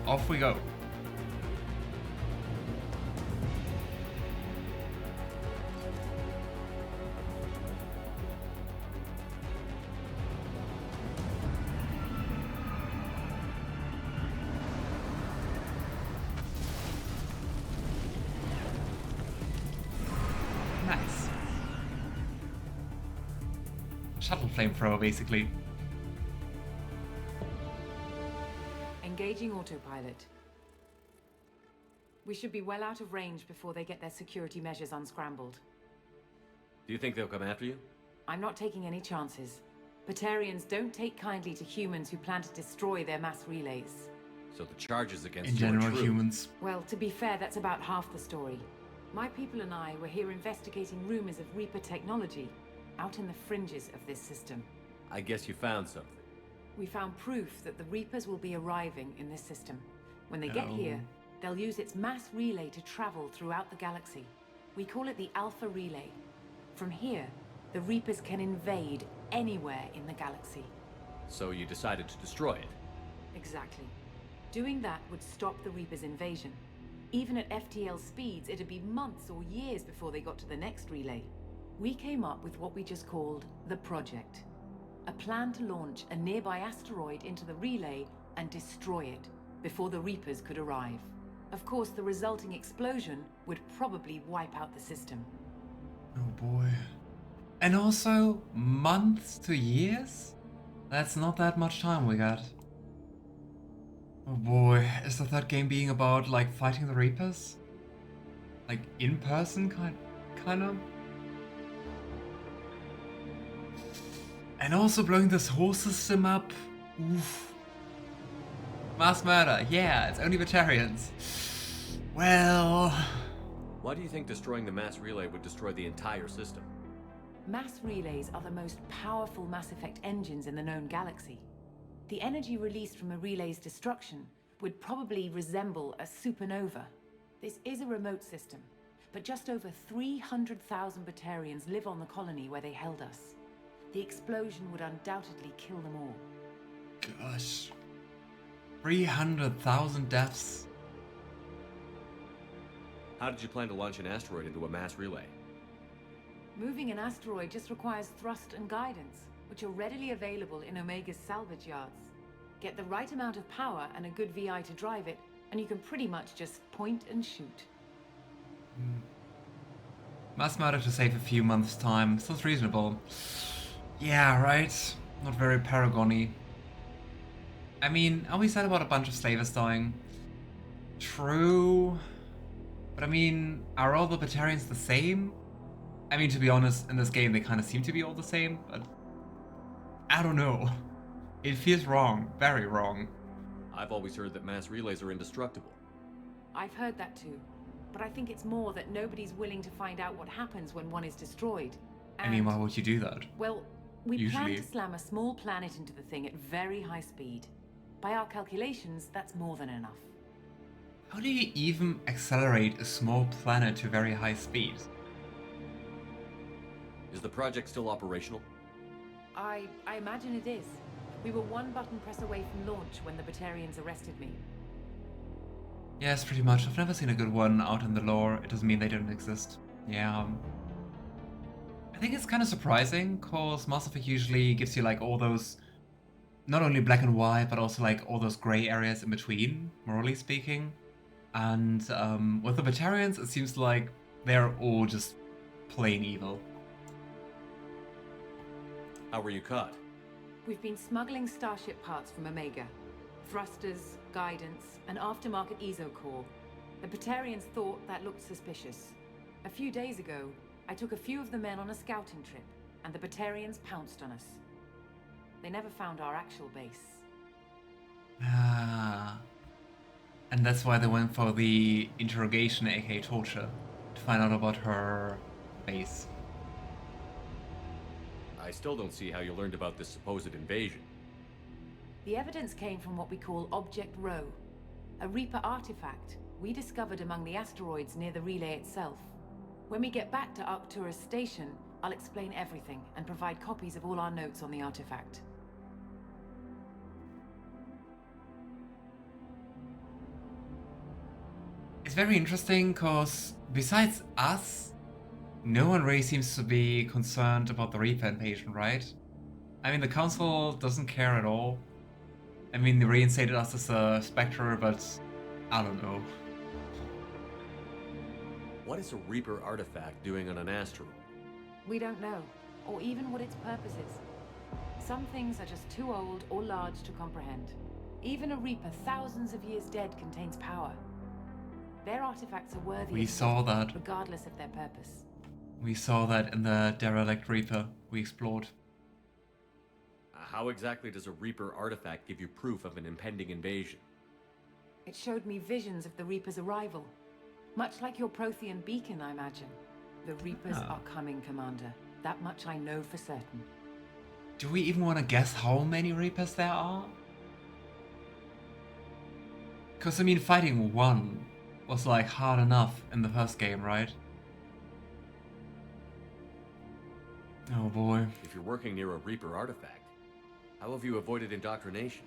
off we go. Nice. Shuttle flamethrower, basically. Engaging autopilot. We should be well out of range before they get their security measures unscrambled. Do you think they'll come after you? I'm not taking any chances. Batarians don't take kindly to humans who plan to destroy their mass relays. So the charges against In you are general, true. humans. Well, to be fair, that's about half the story. My people and I were here investigating rumors of Reaper technology out in the fringes of this system. I guess you found something. We found proof that the Reapers will be arriving in this system. When they get Oh. here, they'll use its mass relay to travel throughout the galaxy. We call it the Alpha Relay. From here, the Reapers can invade anywhere in the galaxy. So you decided to destroy it. Exactly. Doing that would stop the Reapers' invasion. Even at FTL speeds, it'd be months or years before they got to the next relay. We came up with what we just called the Project. A plan to launch a nearby asteroid into the relay and destroy it before the Reapers could arrive. Of course, the resulting explosion would probably wipe out the system. Oh boy. And also, months to years? That's not that much time we got. Oh boy, is the third game being about, like, fighting the Reapers? Like, in person, kinda? And also blowing this whole system up? Oof. Mass murder, yeah, it's only Batarians. Well... Why do you think destroying the mass relay would destroy the entire system? Mass relays are the most powerful Mass Effect engines in the known galaxy. The energy released from a relay's destruction would probably resemble a supernova. This is a remote system, but just over 300,000 Batarians live on the colony where they held us. The explosion would undoubtedly kill them all. Gosh. 300,000 deaths. How did you plan to launch an asteroid into a mass relay? Moving an asteroid just requires thrust and guidance, which are readily available in Omega's salvage yards. Get the right amount of power and a good VI to drive it, and you can pretty much just point and shoot. Mass murder to save a few months' time. Sounds reasonable. Yeah, right. Not very Paragon-y. I mean, are we sad about a bunch of slavers dying? True. But I mean, are all the Batarians the same? I mean, to be honest, in this game they kind of seem to be all the same, but... I don't know. It feels wrong. Very wrong. I've always heard that mass relays are indestructible. I've heard that too, but I think it's more that nobody's willing to find out what happens when one is destroyed. I mean, why would you do that? Well, we plan Usually. to slam a small planet into the thing at very high speed. By our calculations, that's more than enough. How do you even accelerate a small planet to very high speed? Is the project still operational? I imagine it is. We were one button press away from launch when the Batarians arrested me. Yes, pretty much. I've never seen a good one out in the lore. It doesn't mean they don't exist. Yeah. I think it's kind of surprising, cause Mass Effect usually gives you like all those, not only black and white, but also like all those gray areas in between, morally speaking. And with the Batarians, it seems like they're all just plain evil. How were you caught? We've been smuggling Starship parts from Omega. Thrusters, guidance, and aftermarket ESO core. The Batarians thought that looked suspicious. A few days ago, I took a few of the men on a scouting trip, and the Batarians pounced on us. They never found our actual base. Ah. And that's why they went for the interrogation, aka torture, to find out about her base. I still don't see how you learned about this supposed invasion. The evidence came from what we call Object Rho, a Reaper artifact we discovered among the asteroids near the relay itself. When we get back to Arcturus Station, I'll explain everything and provide copies of all our notes on the artifact. It's very interesting because besides us, no one really seems to be concerned about the Reaper invasion, right? I mean, the Council doesn't care at all. I mean, they reinstated us as a Spectre, but I don't know. What is a Reaper artifact doing on an asteroid? We don't know, or even what its purpose is. Some things are just too old or large to comprehend. Even a Reaper thousands of years dead contains power. Their artifacts are worthy We of saw study, that. regardless of their purpose. We saw that in the derelict Reaper we explored. How exactly does a Reaper artifact give you proof of an impending invasion? It showed me visions of the Reaper's arrival. Much like your Prothean beacon, I imagine. The Reapers are coming, Commander. That much I know for certain. Do we even want to guess how many Reapers there are? Because, I mean, fighting one was, like, hard enough in the first game, right? Oh boy. If you're working near a Reaper artifact, how have you avoided indoctrination?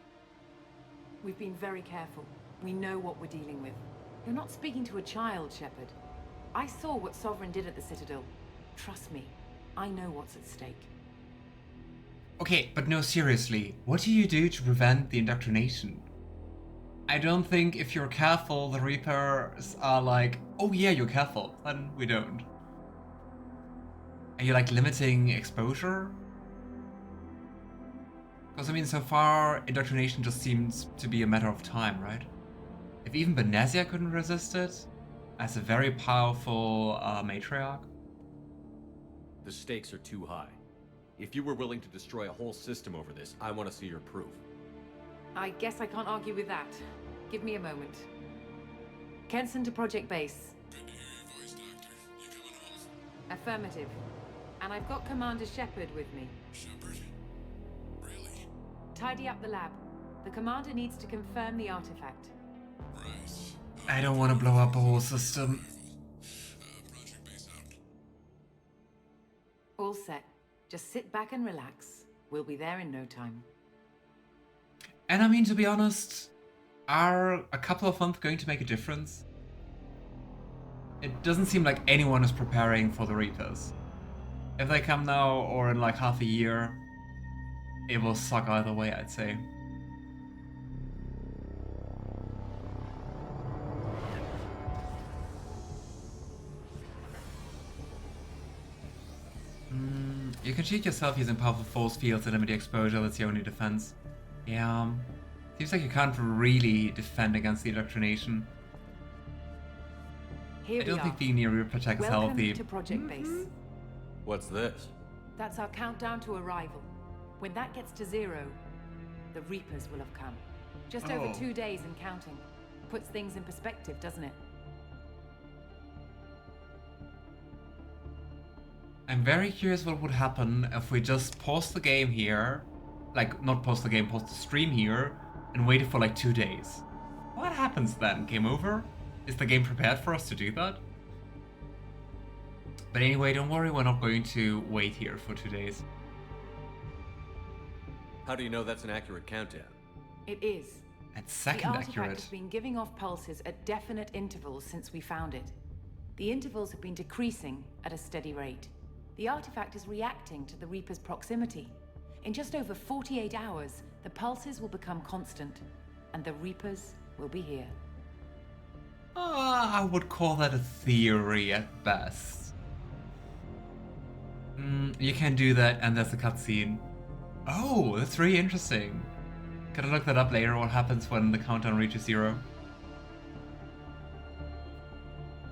We've been very careful. We know what we're dealing with. You're not speaking to a child, Shepard. I saw what Sovereign did at the Citadel. Trust me, I know what's at stake. Okay, but no, seriously, what do you do to prevent the indoctrination? I don't think if you're careful, the Reapers are like, oh yeah, you're careful, then we don't. Are you like limiting exposure? Because I mean, so far, indoctrination just seems to be a matter of time, right? If even Benezia couldn't resist it, as a very powerful matriarch. The stakes are too high. If you were willing to destroy a whole system over this, I want to see your proof. I guess I can't argue with that. Give me a moment. Kenson to Project Base. Good to hear your voice, Doctor. You coming home? Affirmative. And I've got Commander Shepard with me. Shepard? Really? Tidy up the lab. The Commander needs to confirm the artifact. Right. I don't want to blow up a whole system. Project Base out. All set. Just sit back and relax. We'll be there in no time. And I mean, to be honest, are a couple of months going to make a difference? It doesn't seem like anyone is preparing for the Reapers. If they come now or in like half a year, it will suck either way, I'd say. You can cheat yourself using powerful force fields and limit the exposure, that's the only defense. Yeah, seems like you can't really defend against the indoctrination. Here I don't we think are. being near Reaper Tech is Welcome healthy. to Project Base. What's this? That's our countdown to arrival. When that gets to 0, the Reapers will have come. Just over 2 days and counting. Puts things in perspective, doesn't it? I'm very curious what would happen if we just pause the game here, like not pause the game, pause the stream here, and waited for like 2 days. What happens then? Game over? Is the game prepared for us to do that? But anyway, don't worry, we're not going to wait here for 2 days. How do you know that's an accurate countdown? It is. That's The second artifact accurate. has been giving off pulses at definite intervals since we found it. The intervals have been decreasing at a steady rate. The artifact is reacting to the Reaper's proximity. In just over 48 hours, the pulses will become constant, and the Reapers will be here. I would call that a theory at best. You can do that, and there's a cutscene. Oh, that's really interesting. Gotta look that up later, what happens when the countdown reaches 0.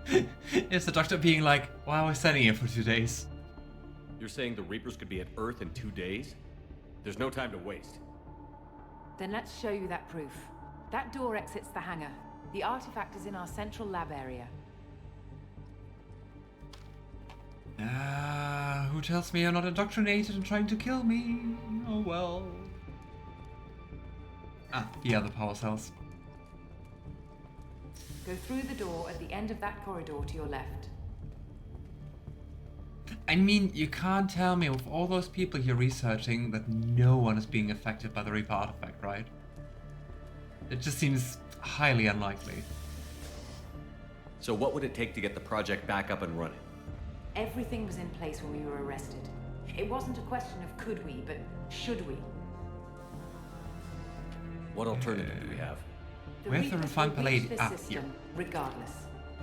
It's the Doctor being like, why are we standing here for 2 days? You're saying the Reapers could be at Earth in 2 days? There's no time to waste. Then let's show you that proof. That door exits the hangar. The artifact is in our central lab area. Who tells me you're not indoctrinated and trying to kill me? Oh well. Yeah, the power cells. Go through the door at the end of that corridor to your left. I mean, you can't tell me with all those people you're researching that no one is being affected by the Reaper artifact, right? It just seems highly unlikely. So what would it take to get the project back up and running? Everything was in place when we were arrested. It wasn't a question of could we, but should we. What alternative do we have? Where's the Reapers refined will reach palladium? the Ah, system, here. regardless.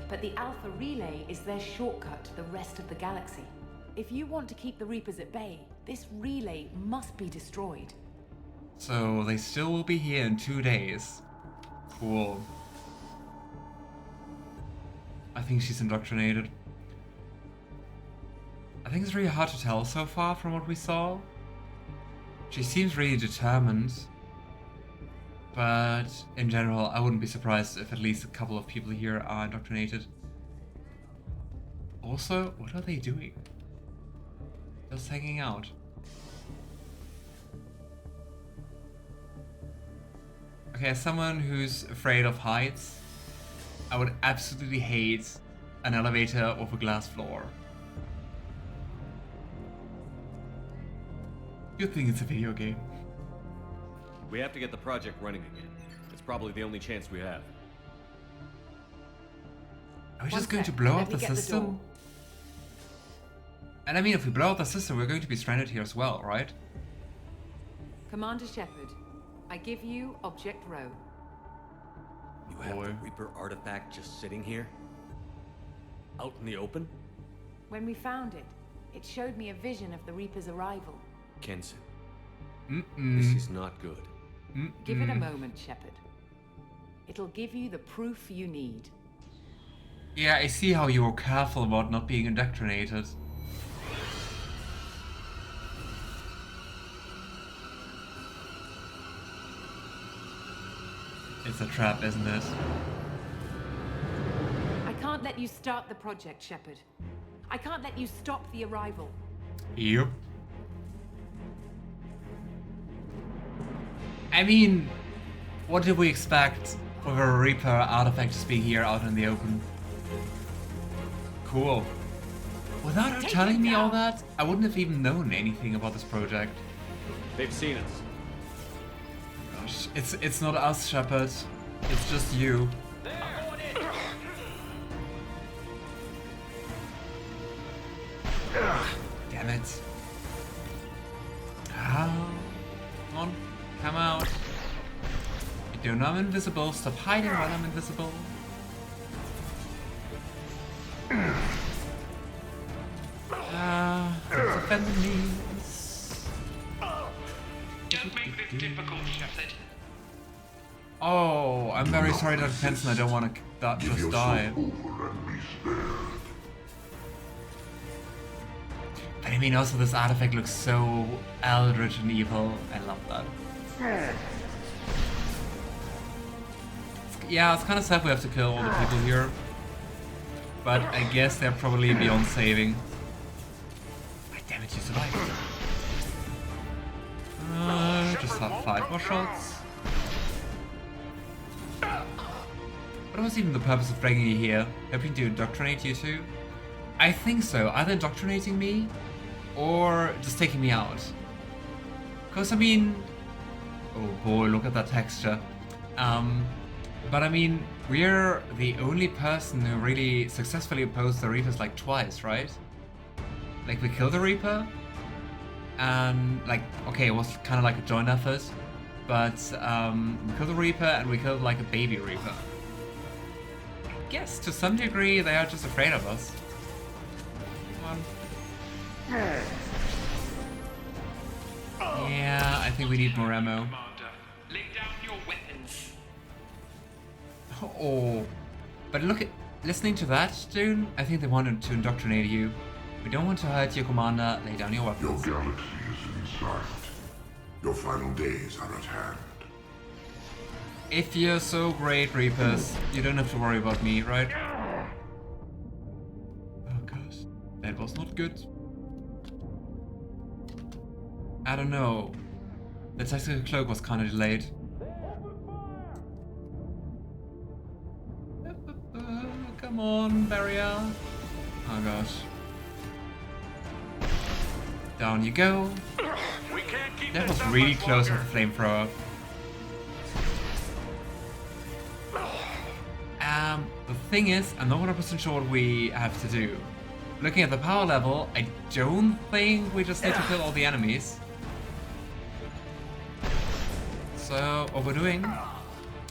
But the Alpha Relay is their shortcut to the rest of the galaxy. If you want to keep the Reapers at bay, this relay must be destroyed. So they still will be here in 2 days. Cool. I think she's indoctrinated. I think it's really hard to tell so far from what we saw. She seems really determined. But in general, I wouldn't be surprised if at least a couple of people here are indoctrinated. Also, what are they doing? Just hanging out. Okay, as someone who's afraid of heights, I would absolutely hate an elevator with a glass floor. Good thing it's a video game. We have to get the project running again. It's probably the only chance we have. Are we One just going to sec, blow let up me the get the system? door. And I mean, if we blow up the system, we're going to be stranded here as well, right? Commander Shepard, I give you Object Row. You have Boy. the Reaper artifact just sitting here? Out in the open? When we found it, it showed me a vision of the Reaper's arrival. Kenson, Mm-mm. this is not good. Give it a moment, Shepard. It'll give you the proof you need. Yeah, I see how you were careful about not being indoctrinated. It's a trap, isn't it? I can't let you start the project, Shepard. I can't let you stop the arrival. Yep. I mean, what did we expect with a Reaper artifact just being here out in the open? Cool. Without her Take telling it me all down. that, I wouldn't have even known anything about this project. They've seen us. Gosh, it's not us, Shepard. It's just you. Damn it. Ah, come on, come out. You don't know I'm invisible. Stop hiding while I'm invisible. It's offending me. Don't make this difficult, Shepard. Oh, I'm very sorry, Dr. Kenson. I don't want to just die. But I mean, also this artifact looks so eldritch and evil. I love that. Yeah, it's kind of sad we have to kill all the people here. But I guess they're probably beyond saving. Ah, damn it, you survived. Just have 5 more shots. What was even the purpose of bringing you here? Hoping to indoctrinate you two? I think so. Either indoctrinating me or just taking me out. Because I mean... Oh boy, look at that texture. But I mean, we're the only person who really successfully opposed the Reapers like twice, right? Like we killed the Reaper, and like, okay, it was kind of like a joint effort, but we killed the Reaper and we killed like a baby Reaper. I guess to some degree they are just afraid of us. Come on. Yeah, I think we need more ammo. Commander, lay down your weapons. Oh, but look at listening to that, dude. I think they wanted to indoctrinate you. We don't want to hurt you, Commander. Lay down your Your weapons. galaxy is in sight. Your final days are at hand. If you're so great, Reapers, you don't have to worry about me, right? Oh gosh, that was not good. I don't know. The tactical cloak was kind of delayed. Come on, barrier. Oh gosh. Down you go. We can't keep That this was up really much close with longer. the flamethrower. The thing is, I'm not 100% sure what we have to do. Looking at the power level, I don't think we just need to kill all the enemies. So, what we're doing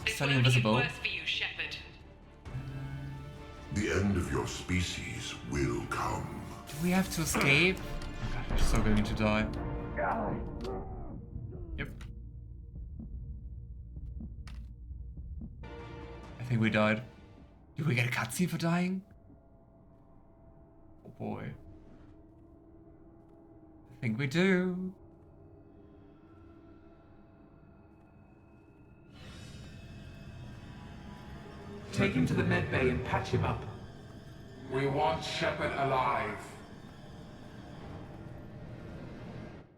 is turning invisible. Worse for you, Shepard. The end of your species will come. Do we have to escape? Oh god, we're so going to die. Yep. I think we died. Did we get a cutscene for dying? Oh boy. I think we do. Take him to the med bay and patch him up. We want Shepard alive.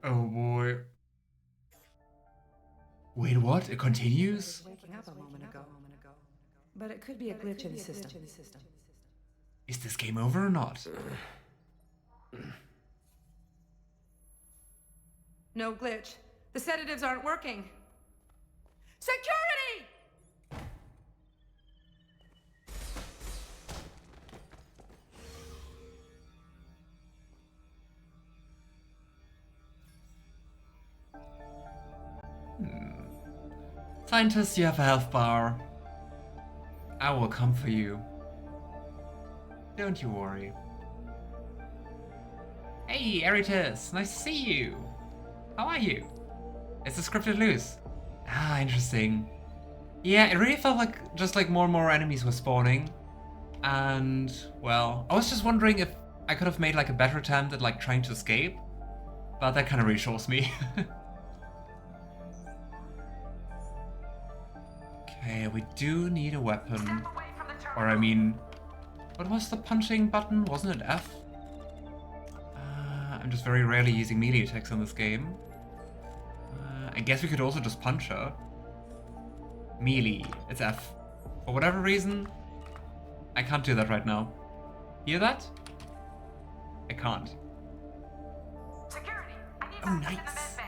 Oh boy. Wait, what? It continues? Waking up a moment ago. But it could be a glitch in the system. Is this game over or not? No glitch. The sedatives aren't working. Security! Scientists, you have a health bar. I will come for you. Don't you worry. Hey, Eritus, nice to see you. How are you? Is the scripted loose? Ah, interesting. Yeah, it really felt like just like more and more enemies were spawning. And, well, I was just wondering if I could have made like a better attempt at like trying to escape. But that kind of reassures me. Okay, we do need a weapon. Or I mean, what was the punching button? Wasn't it F? I'm just very rarely using melee attacks on this game. I guess we could also just punch her. Melee, it's F. For whatever reason, I can't do that right now. Hear that? I can't. Security, I need Oh, backup in the nice. med bay.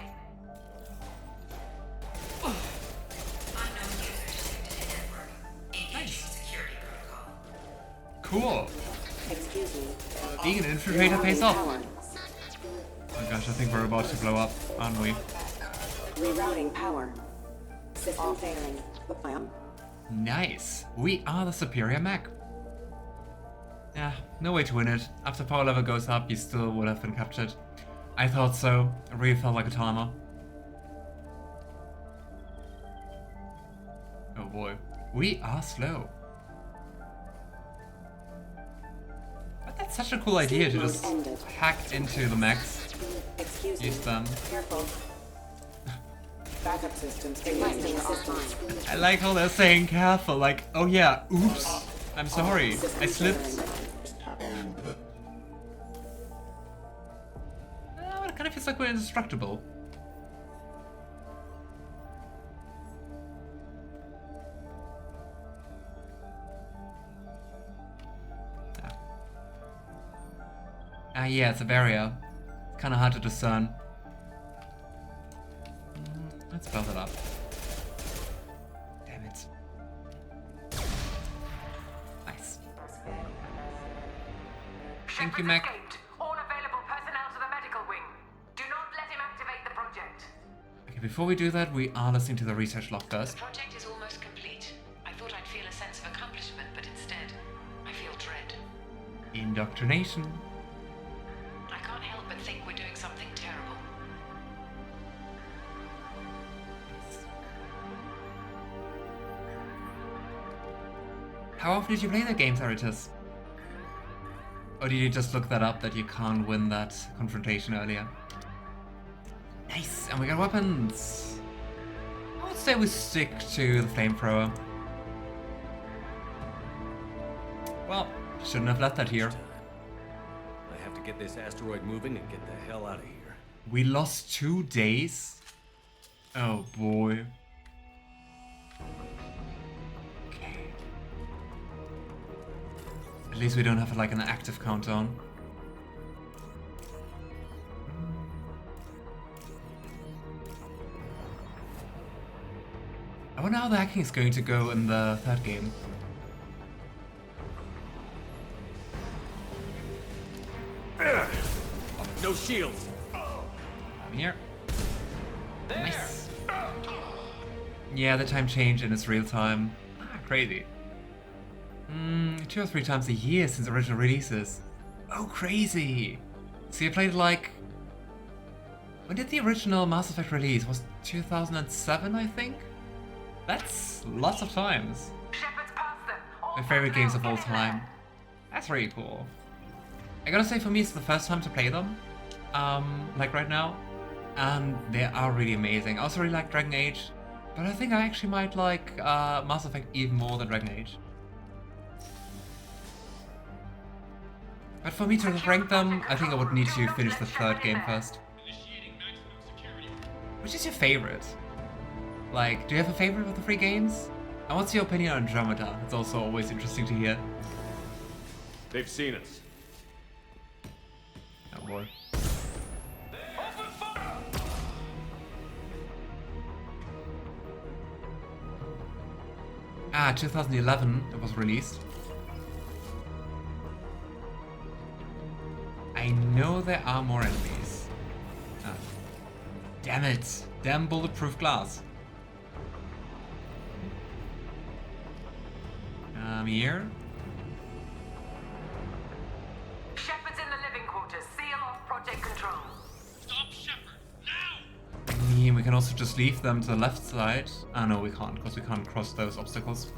Cool. Excuse me. Being an infiltrator pays off. Oh gosh, I think we're about to blow up, aren't we? Rerouting power. System failing. Nice. We are the superior mech. Yeah, no way to win it. After power level goes up, you still would have been captured. I thought so. It really felt like a timer. Oh boy. We are slow. But that's such a cool idea to just hack into the mechs. Use them. Careful. Backup systems. I like how they're saying careful, like, oh yeah, oops, I'm sorry, I slipped. Oh, it kind of feels like we're indestructible. Yeah, it's a barrier. It's kind of hard to discern. Let's build it up. Damn it. Nice. Thank you, Mac. Escaped. All available personnel to the medical wing. Do not let him activate the project. Okay, before we do that, we are listening to the research log The first. project is almost complete. I thought I'd feel a sense of accomplishment, but instead, I feel dread. Indoctrination. I can't help but think we're doing something terrible. How often did you play the game, Theritus? Or did you just look that up that you can't win that confrontation earlier? Nice, and we got weapons. I would say we stick to the flamethrower. Well, shouldn't have left that here. I have to get this asteroid moving and get the hell out of here. We lost 2 days? Oh boy. Okay. At least we don't have like an active countdown. I wonder how the hacking is going to go in the third game. No shields. I'm here. Nice. Yeah, the time change and it's real time. Crazy. 2 or 3 times a year since original releases. Oh, crazy. So you played like... When did the original Mass Effect release? Was 2007, I think? That's lots of times. My favorite games of all time. That's really cool. I gotta say, for me, it's the first time to play them. Like right now. And they are really amazing. I also really like Dragon Age. But I think I actually might like Mass Effect even more than Dragon Age. But for me to rank them, I think I would need to finish the 3rd game first. Which is your favorite? Like, do you have a favorite of the 3 games? And what's your opinion on Andromeda? It's also always interesting to hear. They've seen us. Oh boy. Ah, 2011 it was released. I know there are more enemies. Ah. Damn it! Damn bulletproof glass. Here. Shepard's in the living quarters. Seal off project control. Stop Shepard, now! I mean, we can also just leave them to the left side. Ah, no, we can't, because we can't cross those obstacles.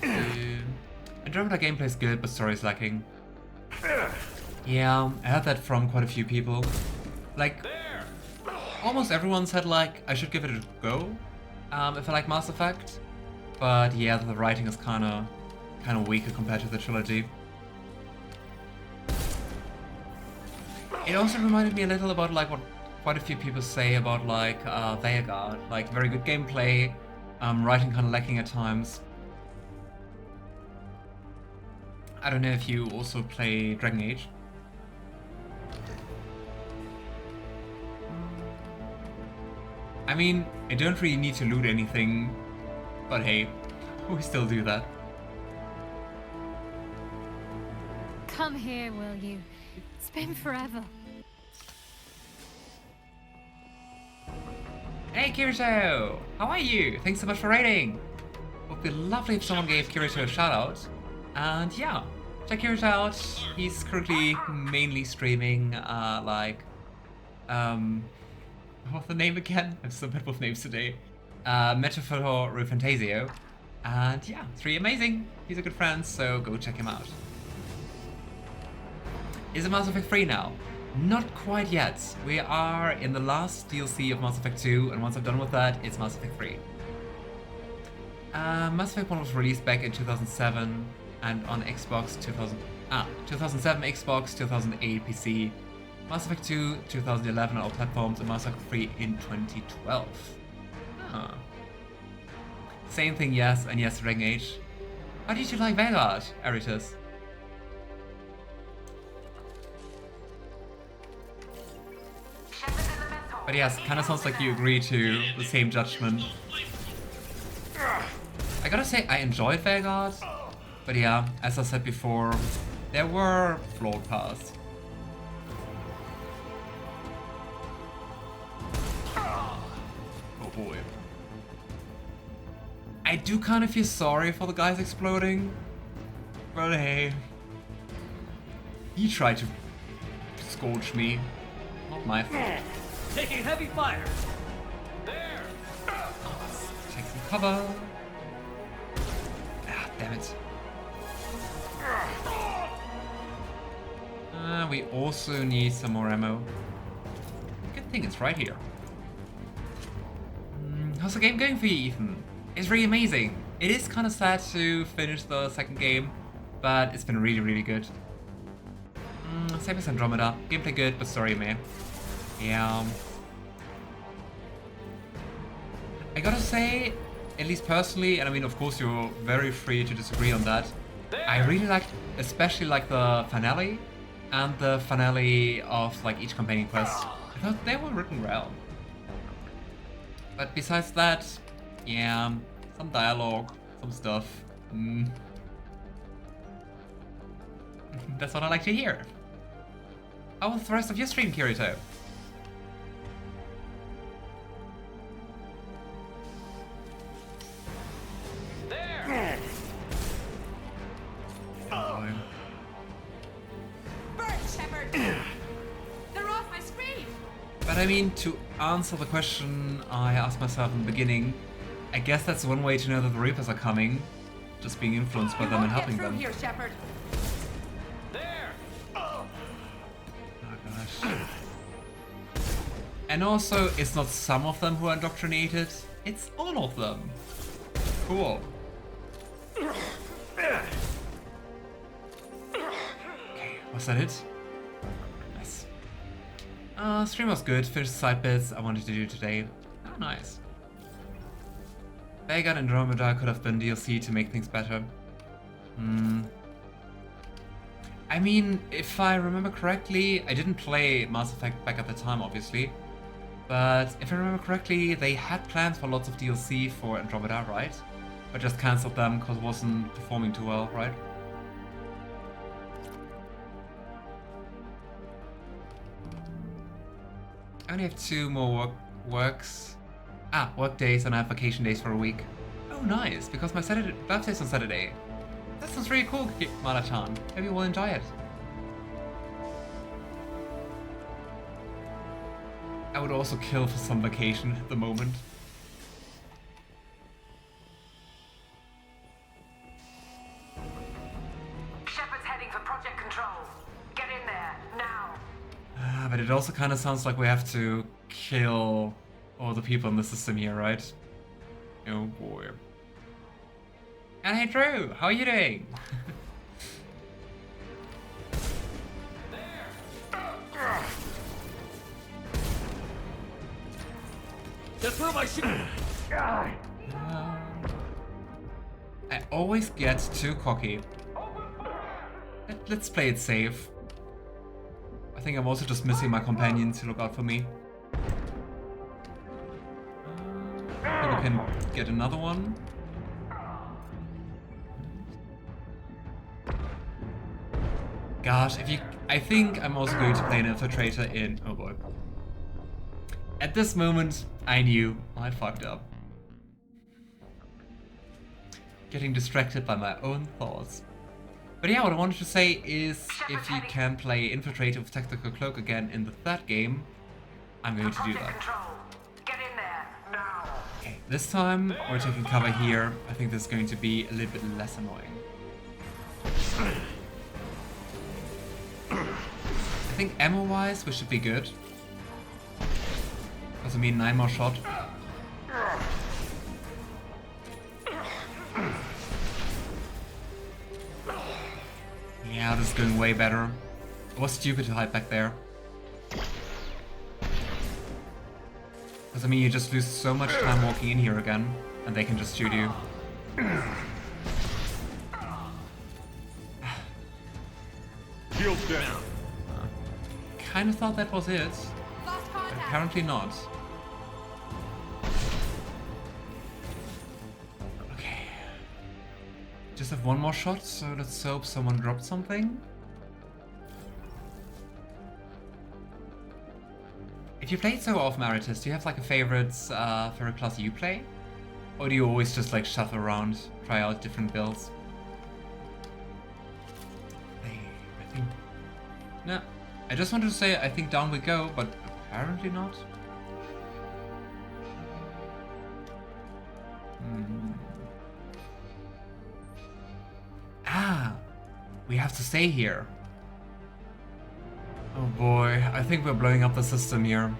Andromeda gameplay is good, but story is lacking. Yeah, I heard that from quite a few people. Like, almost everyone said, like, I should give it a go if I like Mass Effect. But yeah, the writing is kind of weaker compared to the trilogy. It also reminded me a little about like what quite a few people say about like Vanguard, like very good gameplay, writing kind of lacking at times. I don't know if you also play Dragon Age. I mean, I don't really need to loot anything. But hey, we still do that. Come here, will you? It's been forever. Hey Kirito! How are you? Thanks so much for raiding! Would be lovely if someone gave Kirito a shout out. And yeah, check Kirito out. He's currently mainly streaming what's the name again? I'm so bad with names today. Metaphor Fantasio. And yeah, it's really amazing. He's a good friend, so go check him out. Is it Mass Effect 3 now? Not quite yet. We are in the last DLC of Mass Effect 2, and once I'm done with that, it's Mass Effect 3. Mass Effect 1 was released back in 2007 and on Xbox 2007 Xbox, 2008 PC. Mass Effect 2, 2011 on all platforms, and Mass Effect 3 in 2012. Same thing, yes, and yes, Dragon Age. How did you like Vanguard, Eritus? But yes, kinda sounds like you agree to the same judgment. I gotta say, I enjoyed Vanguard, but yeah, as I said before, there were flawed parts. Oh boy. I do kind of feel sorry for the guys exploding, but hey, he tried to scorch me, not my fault. Taking heavy fire. There. Take some cover. Ah, damn it. We also need some more ammo. Good thing it's right here. How's the game going for you, Ethan? It's really amazing. It is kind of sad to finish the second game, but it's been really, really good. Same as Andromeda. Gameplay good, but story meh. Yeah. I gotta say, at least personally, and I mean, of course, you're very free to disagree on that. I really liked, especially like the finale and the finale of like each companion quest. I thought they were written well. But besides that, yeah, some dialogue, some stuff. That's what I like to hear. How was the rest of your stream, Kirito? There! Oh. Burn, Shepard! They're off my screen! But I mean, to answer the question I asked myself in the beginning, I guess that's one way to know that the Reapers are coming. Just being influenced by them and helping them. Here, Shepard. There! Oh gosh. And also, it's not some of them who are indoctrinated, it's all of them. Cool. Okay, was that it? Nice. Stream was good, finished the side bits I wanted to do today. Oh, nice. Vega and Andromeda could have been DLC to make things better. I mean, if I remember correctly, I didn't play Mass Effect back at the time, obviously. But if I remember correctly, they had plans for lots of DLC for Andromeda, right? But just cancelled them because it wasn't performing too well, right? I only have 2 more work days, and I have vacation days for a week. Oh, nice, because my birthday's on Saturday. That sounds really cool, Mara-chan. Maybe we'll enjoy it. I would also kill for some vacation at the moment. Shepard's heading for Project Control. Get in there, now. But it also kind of sounds like we have to kill all the people in the system here, right? Oh boy. And hey Drew, how are you doing? Just through my shoe! I always get too cocky. Let's play it safe. I think I'm also just missing my companions to look out for me. I think we can get another one. Gosh, I think I'm also going to play an infiltrator in... Oh boy. At this moment, I knew I fucked up. Getting distracted by my own thoughts. But yeah, what I wanted to say is, if you can play Infiltrator with Tactical Cloak again in the 3rd game, I'm going to do that. Get in there, now. Okay, this time we're taking cover here. I think this is going to be a little bit less annoying. I think ammo-wise, we should be good. Because I mean, 9 more shot. Yeah, this is going way better. It was stupid to hide back there. Because I mean, you just lose so much time walking in here again, and they can just shoot you. Shields down. Kind of thought that was it, but apparently not. Okay. Just have 1 more shot, so let's hope someone dropped something. If you played so often, Maritus, do you have like a favorite class you play? Or do you always just like shuffle around, try out different builds? I think... No. I just wanted to say I think down we go, but apparently not. Ah! We have to stay here. Oh boy, I think we're blowing up the system here.